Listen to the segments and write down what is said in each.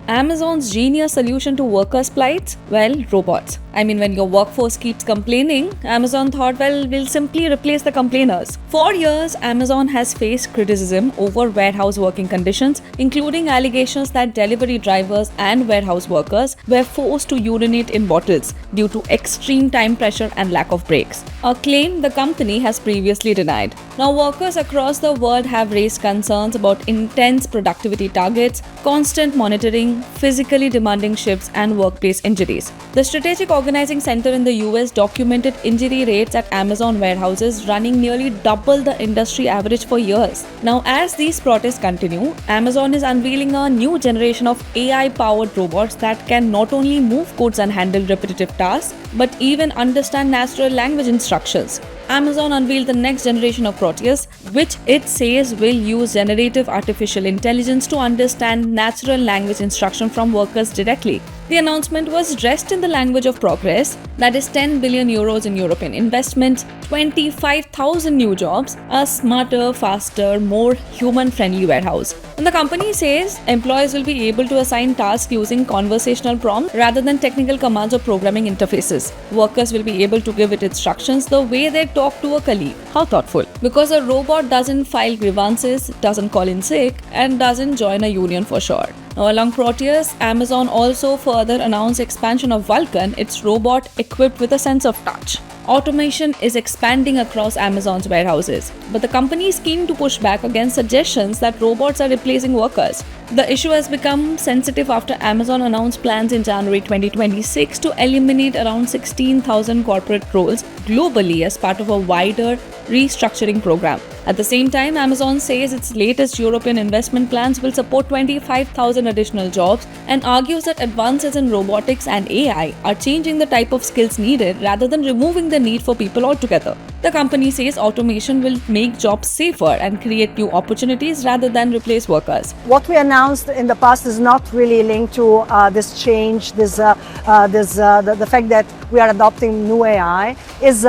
Amazon's genius solution to workers' plights? Well, robots. I mean, when your workforce keeps complaining, Amazon thought, well, we'll simply replace the complainers. For years, Amazon has faced criticism over warehouse working conditions, including allegations that delivery drivers and warehouse workers were forced to urinate in bottles due to extreme time pressure and lack of breaks, a claim the company has previously denied. Now, workers across the world have raised concerns about intense productivity targets, constant monitoring, physically demanding shifts, and workplace injuries. The Strategic Organizing Center in the US documented injury rates at Amazon warehouses running nearly double the industry average for years. Now, as these protests continue, Amazon is unveiling a new generation of AI-powered robots that can not only move goods and handle repetitive tasks, but even understand natural language instructions. Amazon unveiled the next generation of Proteus, which it says will use generative artificial intelligence to understand natural language instruction from workers directly. The announcement was dressed in the language of progress, that is 10 billion euros in European investment, 25,000 new jobs, a smarter, faster, more human-friendly warehouse. And the company says employees will be able to assign tasks using conversational prompts rather than technical commands or programming interfaces. Workers will be able to give it instructions the way they talk to a colleague. How thoughtful. Because a robot doesn't file grievances, doesn't call in sick, and doesn't join a union for sure. Now, along Proteus, Amazon also further announced expansion of Vulcan, its robot equipped with a sense of touch. Automation is expanding across Amazon's warehouses, but the company is keen to push back against suggestions that robots are replacing workers. The issue has become sensitive after Amazon announced plans in January 2026 to eliminate around 16,000 corporate roles globally as part of a wider restructuring program. At the same time, Amazon says its latest European investment plans will support 25,000 additional jobs and argues that advances in robotics and AI are changing the type of skills needed rather than removing the need for people altogether. The company says automation will make jobs safer and create new opportunities rather than replace workers. What we announced in the past is not really linked to this change, the fact that we are adopting new AI is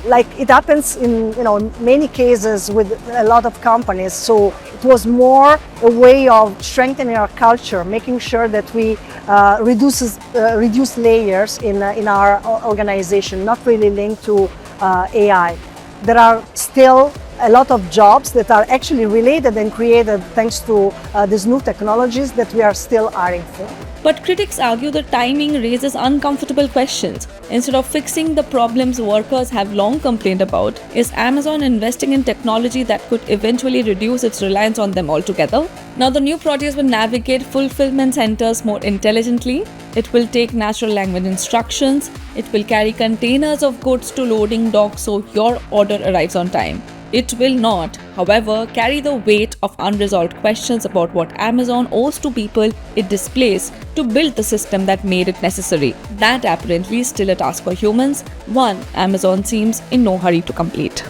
like it happens in many cases with a lot of companies. So it was more a way of strengthening our culture, making sure that we reduce layers in our organization, not really linked to AI. There are still a lot of jobs that are actually related and created thanks to these new technologies that we are still hiring for. But critics argue the timing raises uncomfortable questions. Instead of fixing the problems workers have long complained about, is Amazon investing in technology that could eventually reduce its reliance on them altogether? Now, the new Proteus will navigate fulfillment centers more intelligently. It will take natural language instructions. It will carry containers of goods to loading docks so your order arrives on time. It will not, however, carry the weight of unresolved questions about what Amazon owes to people it displaced to build the system that made it necessary. That apparently is still a task for humans, one Amazon seems in no hurry to complete.